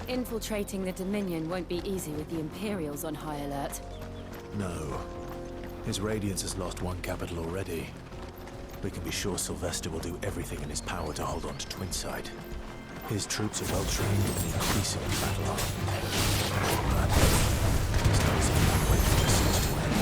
Infiltrating the Dominion won't be easy with the Imperials on high alert. No. His Radiance has lost one capital already. We can be sure Sylvester will do everything in his power to hold on to Twinside. His troops are well trained and increasingly battle-hardened. There's no easy way for this to end.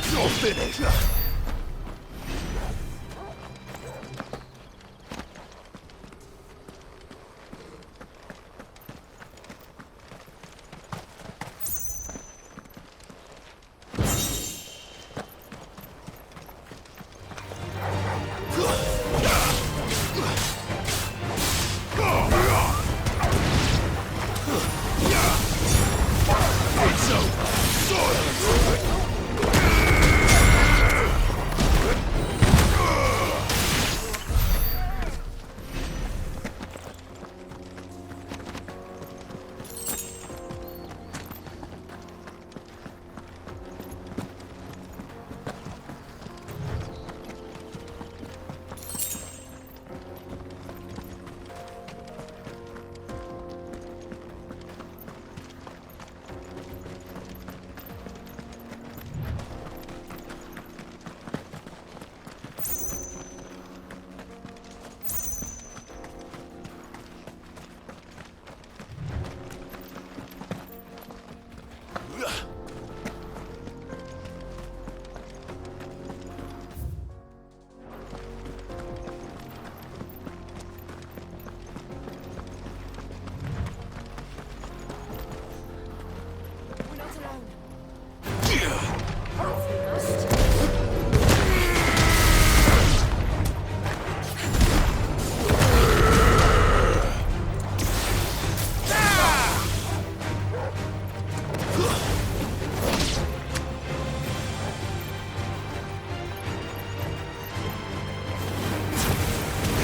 You're finished!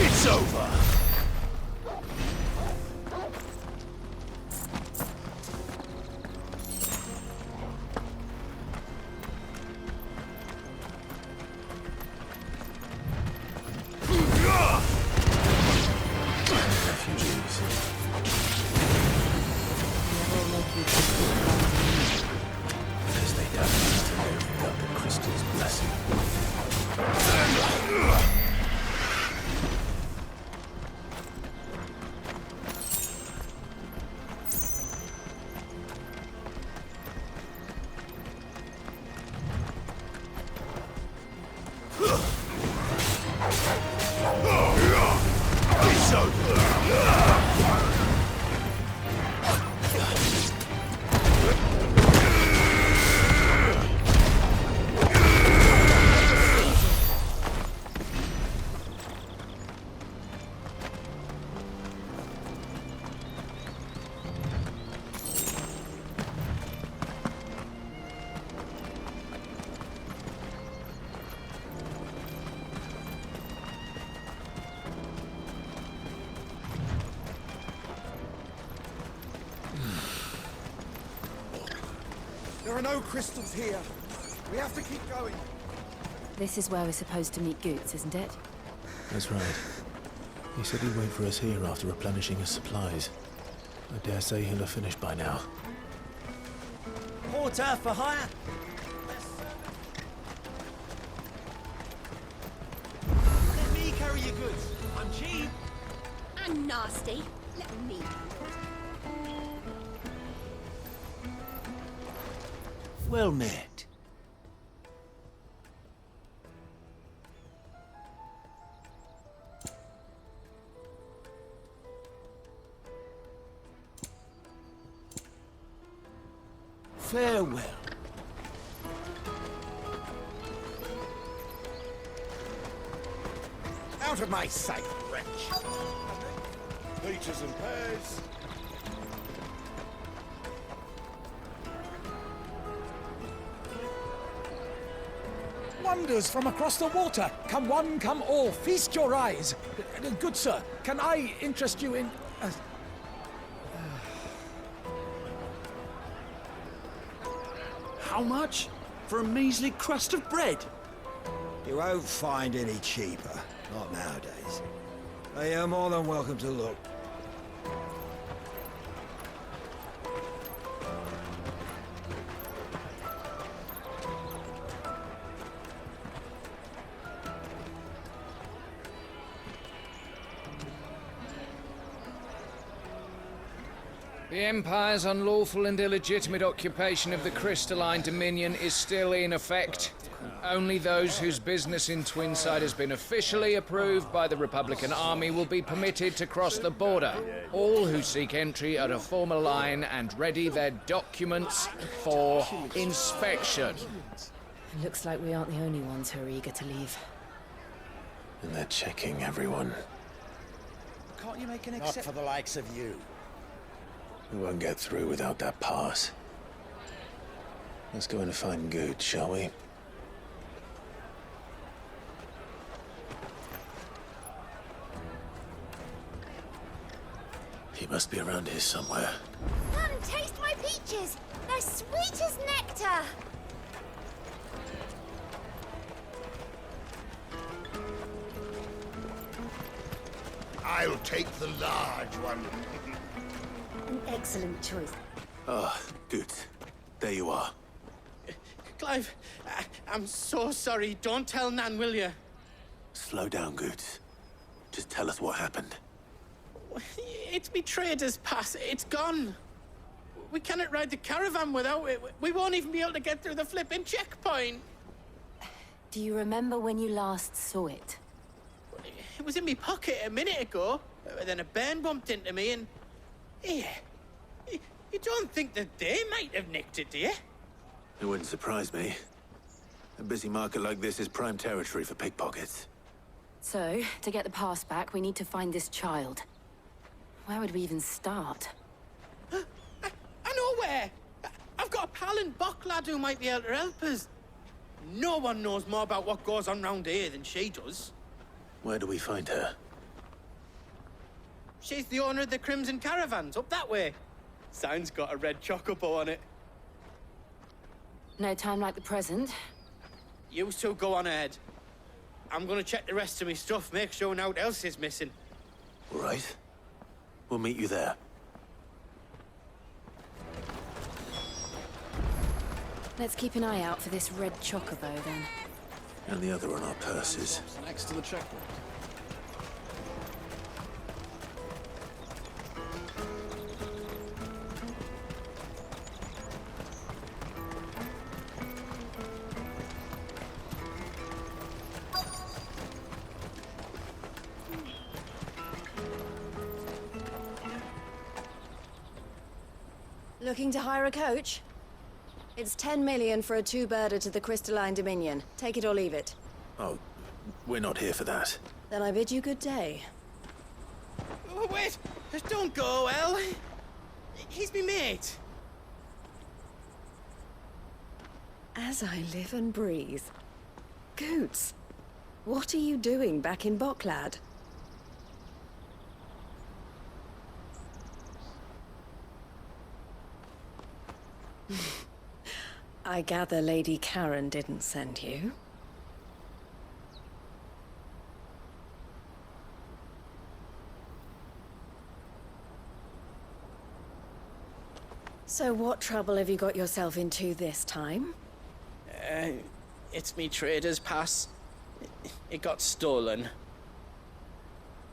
It's over! Refugees. Because they don't need to live without the crystal's blessing. It's over! There are no crystals here. We have to keep going. This is where we're supposed to meet Goetz, isn't it? That's right. He said he'd wait for us here after replenishing his supplies. I dare say he'll have finished by now. Porter for hire? Let me carry your goods. I'm cheap. And nasty. Let me. Well met. Farewell. Out of my sight, wretch. Peaches and pears. Wonders from across the water. Come one, come all. Feast your eyes. Good sir, can I interest you in... How much? For a measly crust of bread? You won't find any cheaper. Not nowadays. But you're more than welcome to look. The Empire's unlawful and illegitimate occupation of the crystalline dominion is still in effect. Only those whose business in Twinside has been officially approved by the Republican Army will be permitted to cross the border. All who seek entry are to form a line and ready their documents for inspection. It looks like we aren't the only ones who are eager to leave. And they're checking everyone. Can't you make an Not for the likes of you. We won't get through without that pass. Let's go in and find Goetz, shall we? He must be around here somewhere. Come, taste my peaches. They're sweet as nectar. I'll take the large one. An excellent choice. Ah, Goetz. There you are. Clive, I'm so sorry. Don't tell Nan, will you? Slow down, Goetz. Just tell us what happened. It's me trader's pass. It's gone. We cannot ride the caravan without it. We won't even be able to get through the flipping checkpoint. Do you remember when you last saw it? It was in my pocket a minute ago. Then a bairn bumped into me and... Yeah. You don't think that they might have nicked it, do you? It wouldn't surprise me. A busy market like this is prime territory for pickpockets. So, to get the pass back, we need to find this child. Where would we even start? I know where! I've got a pal in Boklad who might be able to help us. No one knows more about what goes on round here than she does. Where do we find her? She's the owner of the Crimson Caravans, up that way. Sign's got a red chocobo on it. No time like the present. You two go on ahead. I'm gonna check the rest of my stuff, make sure no one else is missing. All right. We'll meet you there. Let's keep an eye out for this red chocobo, then. And the other on our purses. Next to the checkpoint. Looking to hire a coach? It's 10 million for a two-birder to the Crystalline Dominion. Take it or leave it. Oh, we're not here for that. Then I bid you good day. Oh, wait! Don't go, El. He's me mate. As I live and breathe. Goetz, what are you doing back in Boklad? I gather Lady Karen didn't send you. So what trouble have you got yourself into this time? It's me trader's pass. It got stolen.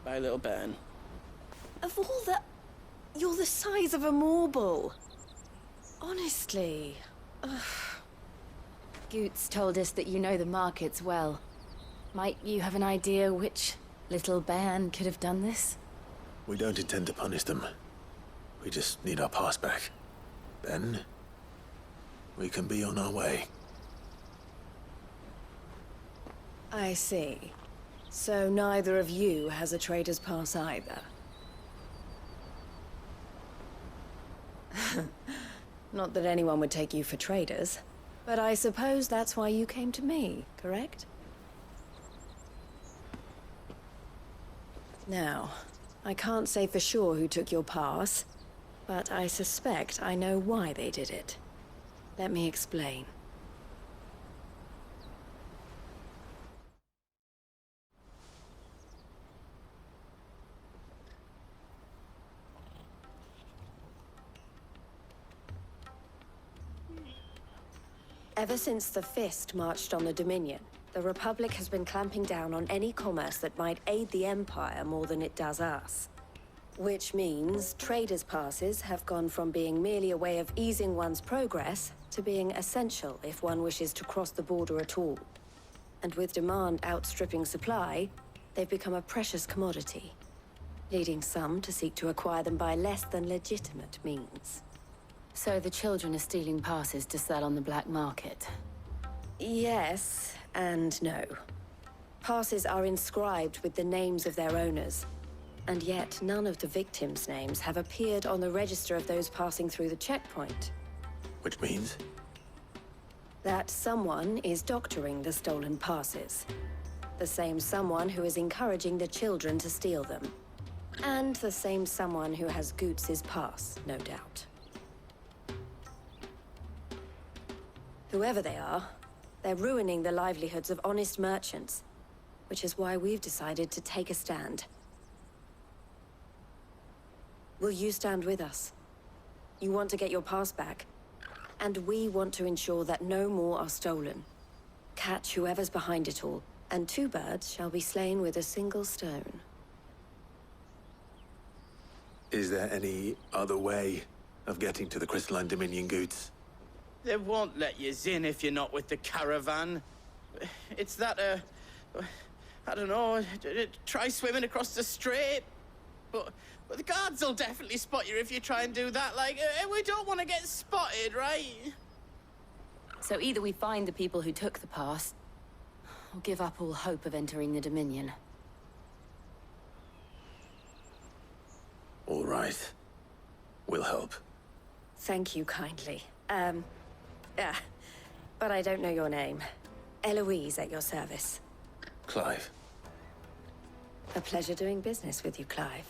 By a little bairn. Of all the... You're the size of a marble. Honestly. Ugh. Goetz told us that you know the markets well. Might you have an idea which little bairn could have done this? We don't intend to punish them. We just need our pass back. Then, we can be on our way. I see. So neither of you has a trader's pass either. Not that anyone would take you for traders, but I suppose that's why you came to me, correct? Now, I can't say for sure who took your pass, but I suspect I know why they did it. Let me explain. Ever since the Fist marched on the Dominion, the Republic has been clamping down on any commerce that might aid the Empire more than it does us. Which means traders' passes have gone from being merely a way of easing one's progress to being essential if one wishes to cross the border at all. And with demand outstripping supply, they've become a precious commodity, leading some to seek to acquire them by less than legitimate means. So the children are stealing passes to sell on the black market? Yes, and no. Passes are inscribed with the names of their owners, and yet none of the victims' names have appeared on the register of those passing through the checkpoint. Which means? That someone is doctoring the stolen passes. The same someone who is encouraging the children to steal them. And the same someone who has Goetz's pass, no doubt. Whoever they are, they're ruining the livelihoods of honest merchants, which is why we've decided to take a stand. Will you stand with us? You want to get your pass back, and we want to ensure that no more are stolen. Catch whoever's behind it all, and two birds shall be slain with a single stone. Is there any other way of getting to the Crystalline Dominion, Goetz? They won't let you in if you're not with the caravan. It's that, I don't know, try swimming across the strait. But the guards will definitely spot you if you try and do that. Like, we don't want to get spotted, right? So either we find the people who took the pass, or give up all hope of entering the Dominion. All right. We'll help. Thank you kindly. But I don't know your name. Eloise at your service. Clive. A pleasure doing business with you, Clive.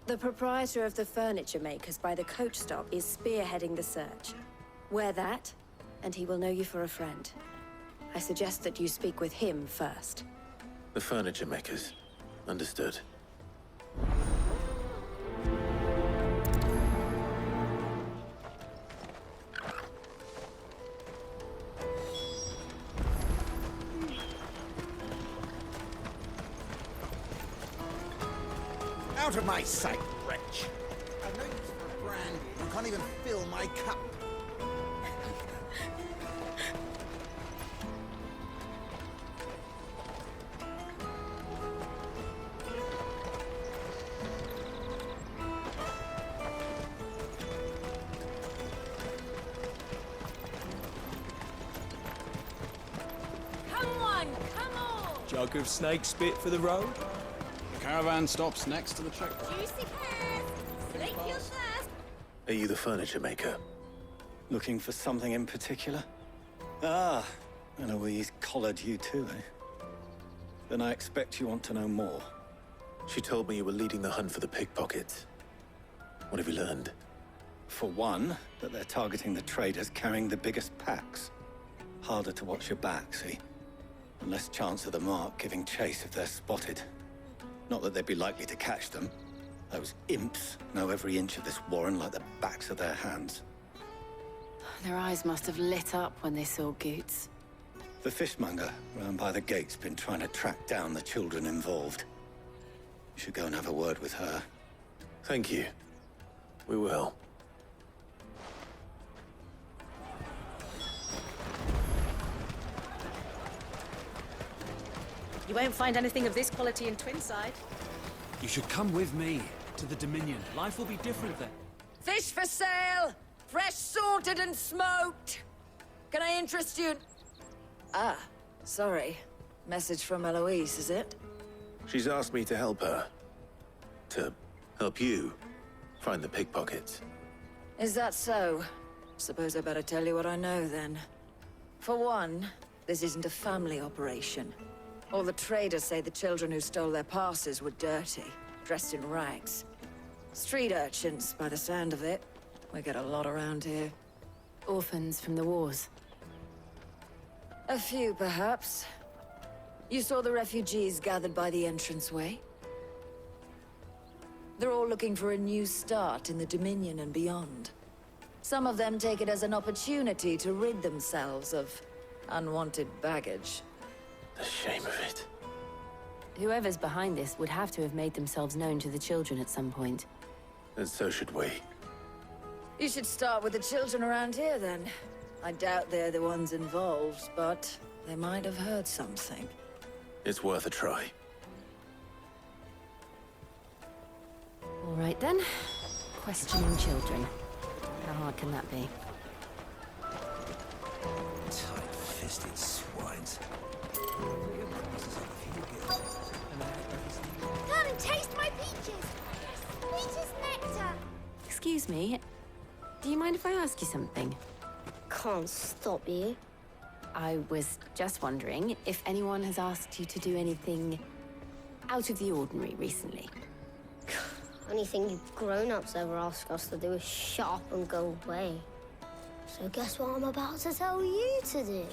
The proprietor of the furniture makers by the coach stop is spearheading the search. Wear that, and he will know you for a friend. I suggest that you speak with him first. The furniture makers. Understood. Out of my sight, wretch! I know you for brandy. You can't even fill my cup. Come on, come on! Jug of snake spit for the road? The caravan stops next to the checkpoint. Juicy pears! Slake your thirst! Are you the furniture maker? Looking for something in particular? Ah, Eloise collared you too, eh? Then I expect you want to know more. She told me you were leading the hunt for the pickpockets. What have you learned? For one, that they're targeting the traders carrying the biggest packs. Harder to watch your back, see? And less chance of the mark giving chase if they're spotted. Not that they'd be likely to catch them. Those imps know every inch of this warren like the backs of their hands. Their eyes must have lit up when they saw Goetz. The fishmonger round by the gate's been trying to track down the children involved. You should go and have a word with her. Thank you. We will. You won't find anything of this quality in Twinside. You should come with me to the Dominion. Life will be different there. Fish for sale! Fresh sorted and smoked! Can I interest you in... Ah, sorry. Message from Eloise, is it? She's asked me to help her. To help you find the pickpockets. Is that so? Suppose I better tell you what I know, then. For one, this isn't a family operation. All the traders say the children who stole their passes were dirty, dressed in rags. Street urchins, by the sound of it. We get a lot around here. Orphans from the wars. A few, perhaps. You saw the refugees gathered by the entranceway? They're all looking for a new start in the Dominion and beyond. Some of them take it as an opportunity to rid themselves of unwanted baggage. The shame of it. Whoever's behind this would have to have made themselves known to the children at some point. And so should we. You should start with the children around here, then. I doubt they're the ones involved, but they might have heard something. It's worth a try. All right, then. Questioning children. How hard can that be? Tight-fisted swines. Come taste my peaches! Sweet as nectar! Excuse me. Do you mind if I ask you something? Can't stop you. I was just wondering if anyone has asked you to do anything out of the ordinary recently. Anything you grown-ups ever ask us to do is shut up and go away. So guess what I'm about to tell you to do?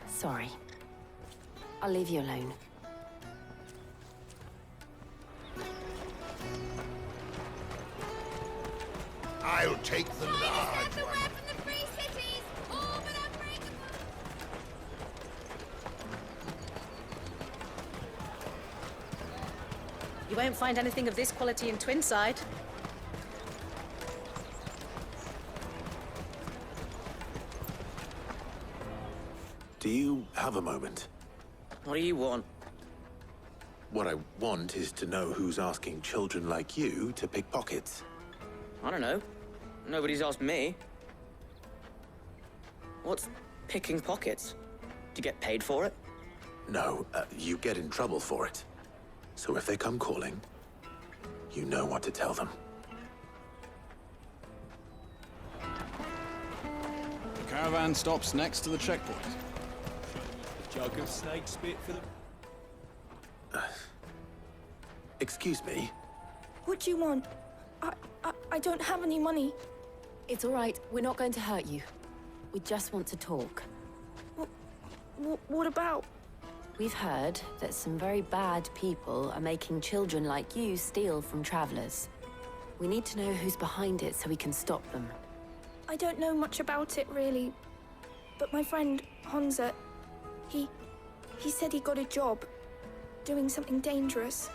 Sorry. I'll leave you alone. I'll take the large one. From the free You won't find anything of this quality in Twinside. Do you have a moment? What do you want? What I want is to know who's asking children like you to pick pockets. I don't know. Nobody's asked me. What's picking pockets? Do you get paid for it? No, you get in trouble for it. So if they come calling, you know what to tell them. The caravan stops next to the checkpoint. Jug of snake spit for the... Excuse me? What do you want? I don't have any money. It's all right. We're not going to hurt you. We just want to talk. What about? We've heard that some very bad people are making children like you steal from travelers. We need to know who's behind it so we can stop them. I don't know much about it, really. But my friend, Honza, he said he got a job doing something dangerous.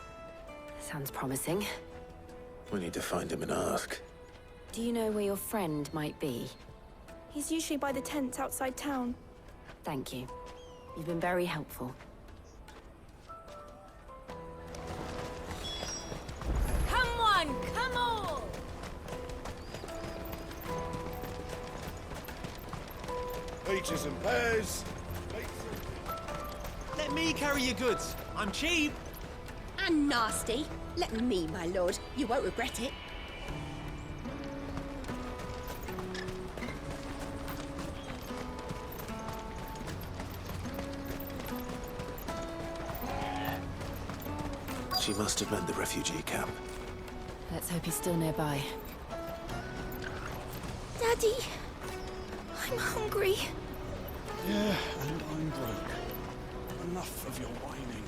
Sounds promising. We need to find him and ask. Do you know where your friend might be? He's usually by the tents outside town. Thank you. You've been very helpful. Come on, come on! Peaches and pears. Let me carry your goods. I'm cheap. And nasty. Let me, my lord. You won't regret it. She must have meant the refugee camp. Let's hope he's still nearby. Daddy, I'm hungry. Yeah, and I'm broke. Enough of your whining.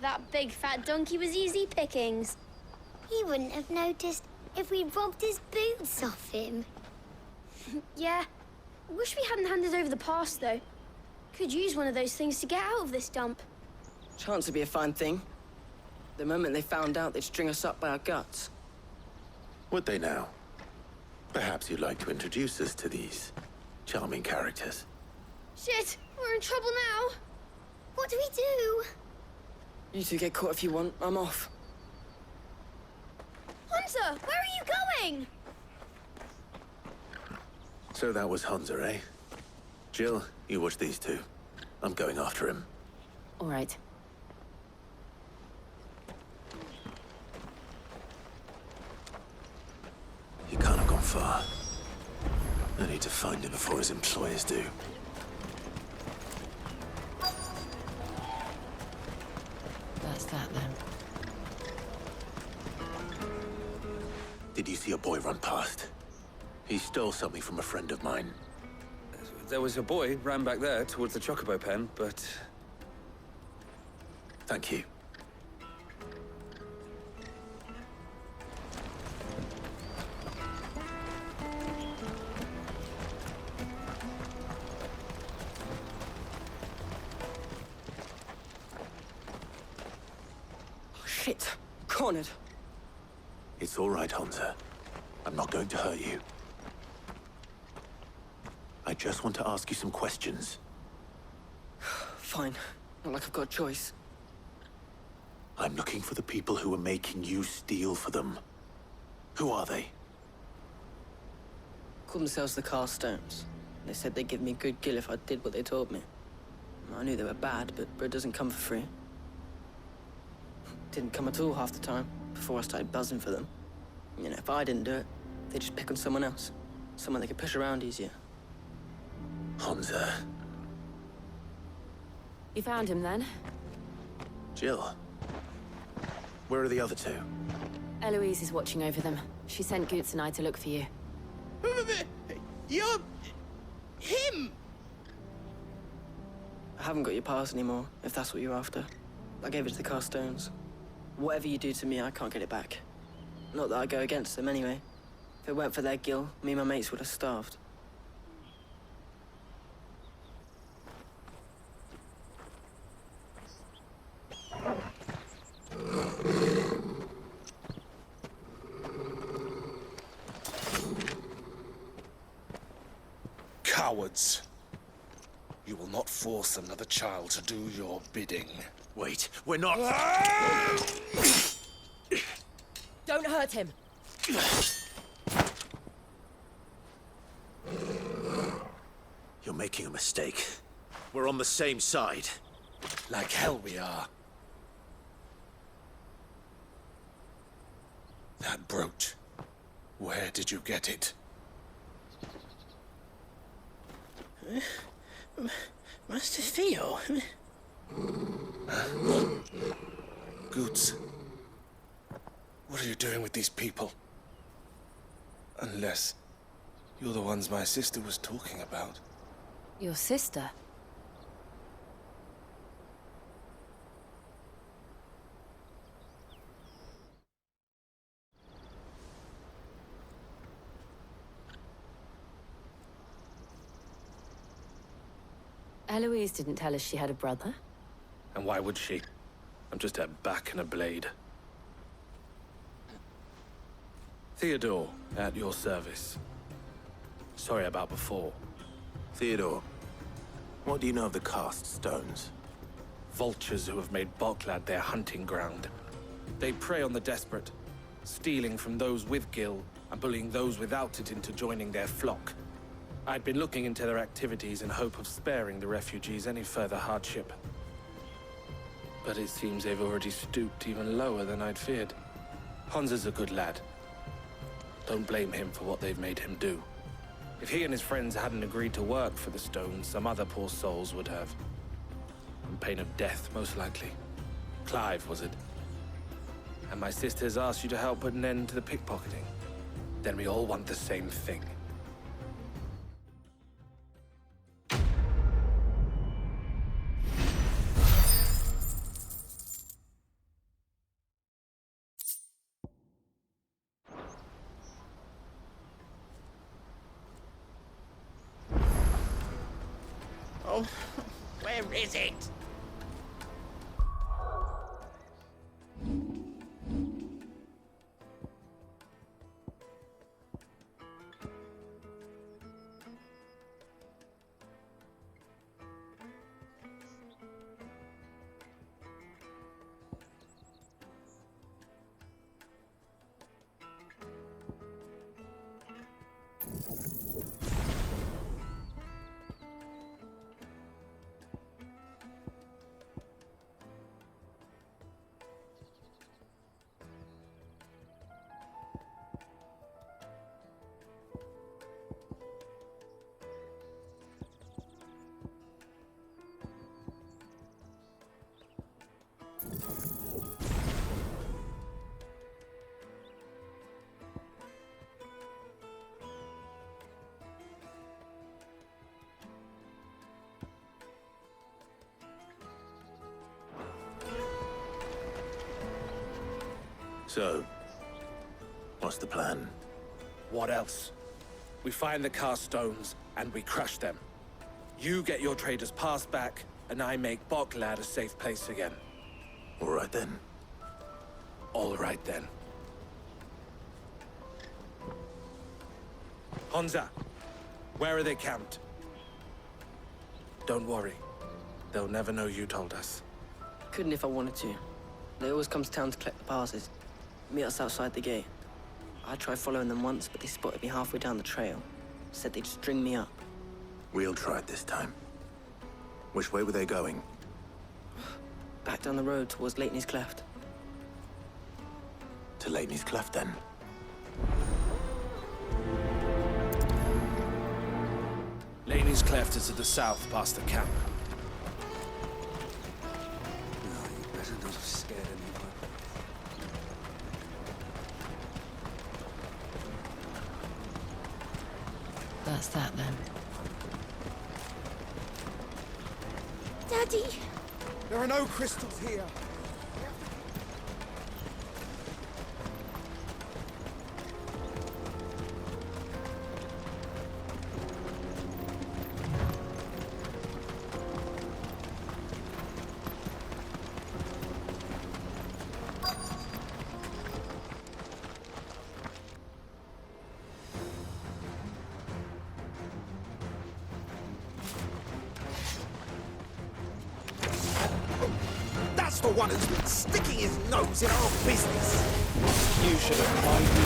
That big fat donkey was easy pickings. He wouldn't have noticed if we'd robbed his boots off him. Yeah. Wish we hadn't handed over the pass, though. Could use one of those things to get out of this dump. Chance would be a fine thing. The moment they found out, they'd string us up by our guts. Would they now? Perhaps you'd like to introduce us to these charming characters. Shit, we're in trouble now. What do we do? You two get caught if you want. I'm off. Hunter, where are you going? So that was Hunter, eh? Jill, you watch these two. I'm going after him. All right. He can't have gone far. I need to find him before his employers do. That's that, then. Did you see a boy run past? He stole something from a friend of mine. There was a boy ran back there towards the chocobo pen, but... Thank you. Oh, shit. Cornered. It's all right, Hunter. I'm not going to hurt you. I just want to ask you some questions. Fine. Not like I've got a choice. I'm looking for the people who are making you steal for them. Who are they? Called themselves the Carstones. They said they'd give me a good gill if I did what they told me. I knew they were bad, but bread doesn't come for free. Didn't come at all half the time, before I started buzzing for them. You know, if I didn't do it, they'd just pick on someone else. Someone they could push around easier. Hunter. You found him, then? Jill. Where are the other two? Eloise is watching over them. She sent Goetz and I to look for you. You're... him! I haven't got your pass anymore, if that's what you're after. I gave it to the Carstones. Whatever you do to me, I can't get it back. Not that I go against them, anyway. If it weren't for their gill, me and my mates would have starved. Cowards. You will not force another child to do your bidding. Wait, we're not... Don't hurt him. You're making a mistake. We're on the same side. Like hell we are. That brooch. Where did you get it? Master Theo? Goetz. What are you doing with these people? Unless you're the ones my sister was talking about. Your sister? Eloise didn't tell us she had a brother. And why would she? I'm just her back and a blade. Theodore, at your service. Sorry about before. Theodore, what do you know of the cast stones? Vultures who have made Boklad their hunting ground. They prey on the desperate, stealing from those with gil and bullying those without it into joining their flock. I'd been looking into their activities in hope of sparing the refugees any further hardship. But it seems they've already stooped even lower than I'd feared. Hansa's a good lad. Don't blame him for what they've made him do. If he and his friends hadn't agreed to work for the stones, some other poor souls would have. On pain of death, most likely. Clive, was it? And my sisters asked you to help put an end to the pickpocketing. Then we all want the same thing. Oh, where is it? So, what's the plan? What else? We find the cast stones, and we crush them. You get your trader's pass back, and I make Boklad a safe place again. All right then. All right then. Hansa, where are they camped? Don't worry. They'll never know you told us. Couldn't if I wanted to. They always come to town to collect the passes. Meet us outside the gate. I tried following them once, but they spotted me halfway down the trail. Said they'd string me up. We'll try it this time. Which way were they going? Back down the road towards Leighton's Cleft. To Leighton's Cleft, then? Leighton's Cleft is to the south, past the camp. No, you better not have scared anyone. That's that then. Daddy! There are no crystals here. for one who's been sticking his nose in our business. You should have mind me.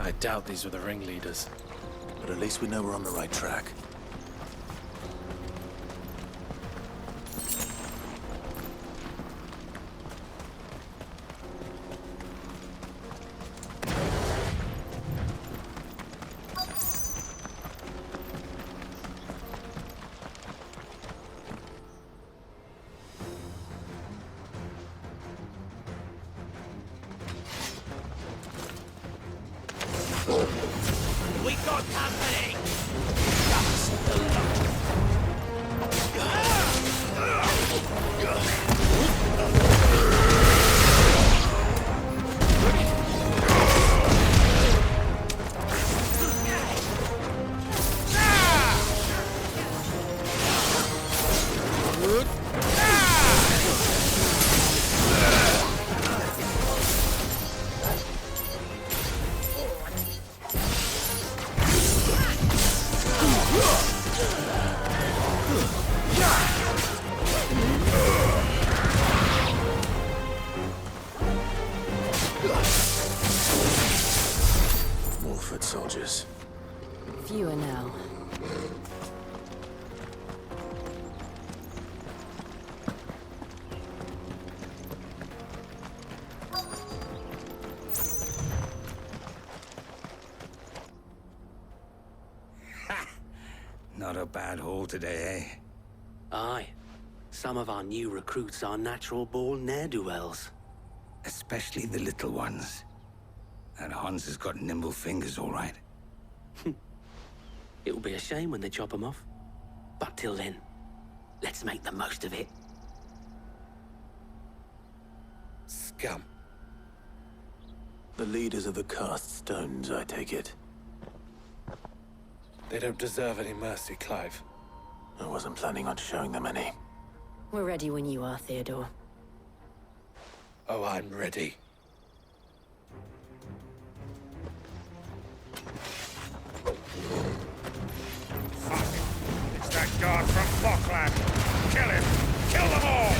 I doubt these were the ringleaders. But at least we know we're on the right track. We got company! More foot soldiers. Fewer now. Not a bad haul today, eh? Aye. Some of our new recruits are natural-born ne'er-do-wells. Especially the little ones. And Hans has got nimble fingers, all right. It'll be a shame when they chop them off. But till then, let's make the most of it. Scum. The leaders of the cast stones, I take it. They don't deserve any mercy, Clive. I wasn't planning on showing them any. We're ready when you are, Theodore. Oh, I'm ready. It's that guard from Boklad. Kill him! Kill them all!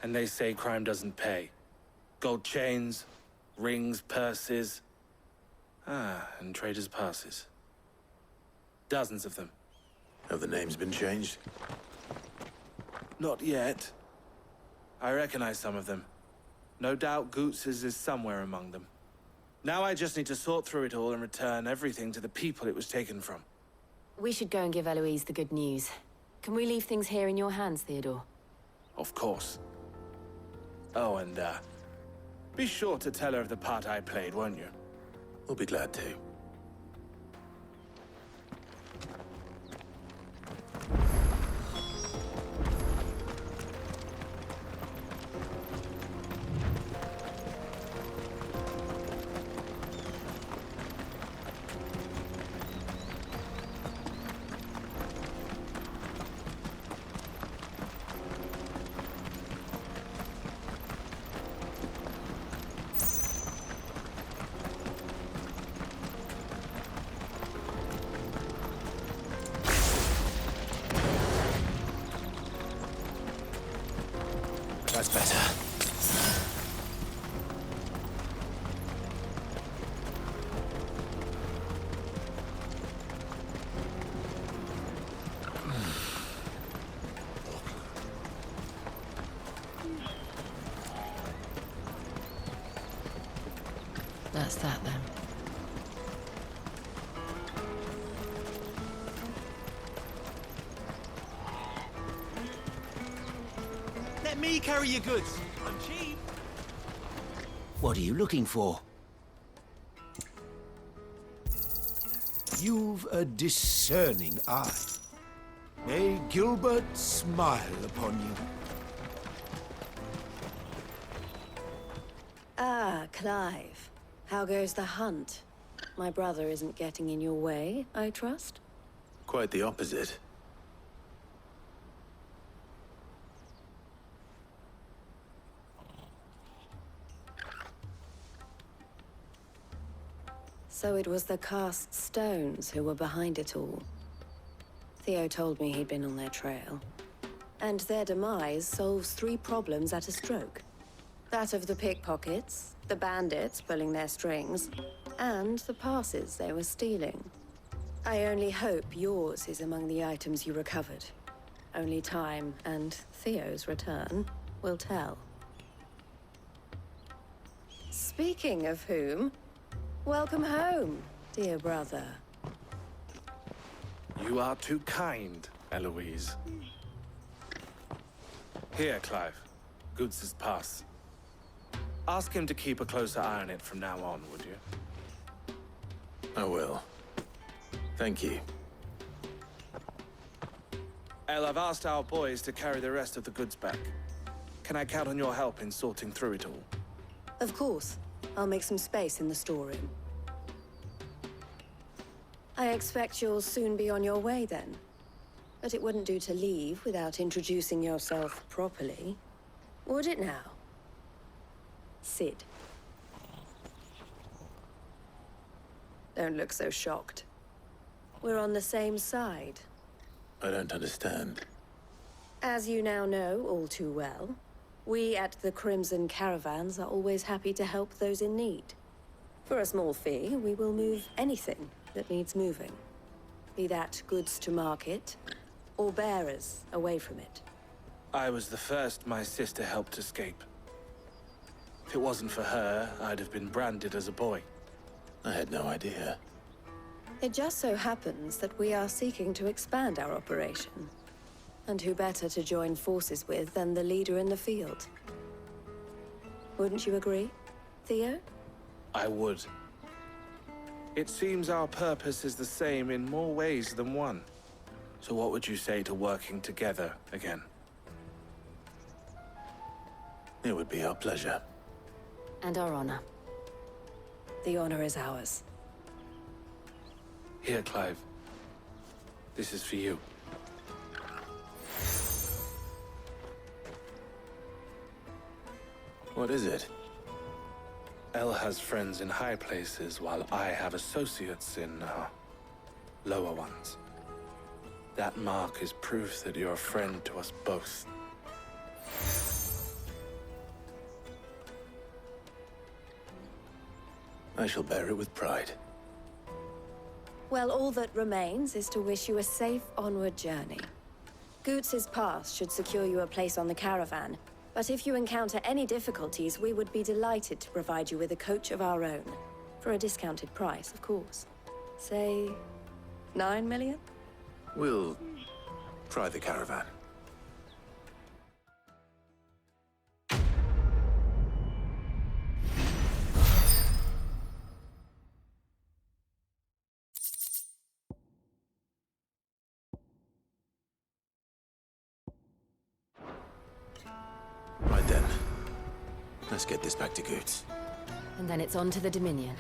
And they say crime doesn't pay. Gold chains, rings, purses. And traders' passes. Dozens of them. Have the names been changed? Not yet. I recognize some of them. No doubt Goetz's is somewhere among them. Now I just need to sort through it all and return everything to the people it was taken from. We should go and give Eloise the good news. Can we leave things here in your hands, Theodore? Of course. Oh, and, Be sure to tell her of the part I played, won't you? We'll be glad to. That's better. That's that then. Let me carry your goods. I'm cheap. What are you looking for? You've a discerning eye. May Gilbert smile upon you. Ah, Clive. How goes the hunt? My brother isn't getting in your way, I trust? Quite the opposite. So it was the cast stones who were behind it all. Theo told me he'd been on their trail. And their demise solves 3 problems at a stroke. That of the pickpockets, the bandits pulling their strings, and the passes they were stealing. I only hope yours is among the items you recovered. Only time and Theo's return will tell. Speaking of whom, welcome home, dear brother. You are too kind, Eloise. Here, Clive. Goetz's pass. Ask him to keep a closer eye on it from now on, would you? I will. Thank you. El, I've asked our boys to carry the rest of the goods back. Can I count on your help in sorting through it all? Of course. I'll make some space in the storeroom. I expect you'll soon be on your way then. But it wouldn't do to leave without introducing yourself properly. Would it now? Sid. Don't look so shocked. We're on the same side. I don't understand. As you now know all too well, we at the Crimson Caravans are always happy to help those in need. For a small fee, we will move anything that needs moving. Be that goods to market, or bearers away from it. I was the first my sister helped escape. If it wasn't for her, I'd have been branded as a boy. I had no idea. It just so happens that we are seeking to expand our operation. And who better to join forces with than the leader in the field? Wouldn't you agree, Theo? I would. It seems our purpose is the same in more ways than one. So what would you say to working together again? It would be our pleasure. And our honor. The honor is ours. Here, Clive. This is for you. What is it? El has friends in high places, while I have associates in, lower ones. That mark is proof that you're a friend to us both. I shall bear it with pride. Well, all that remains is to wish you a safe onward journey. Goetz's pass should secure you a place on the caravan, but if you encounter any difficulties, we would be delighted to provide you with a coach of our own. For a discounted price, of course. Say, 9 million? We'll try the caravan. Let's get this back to Goetz. And then it's on to the Dominion.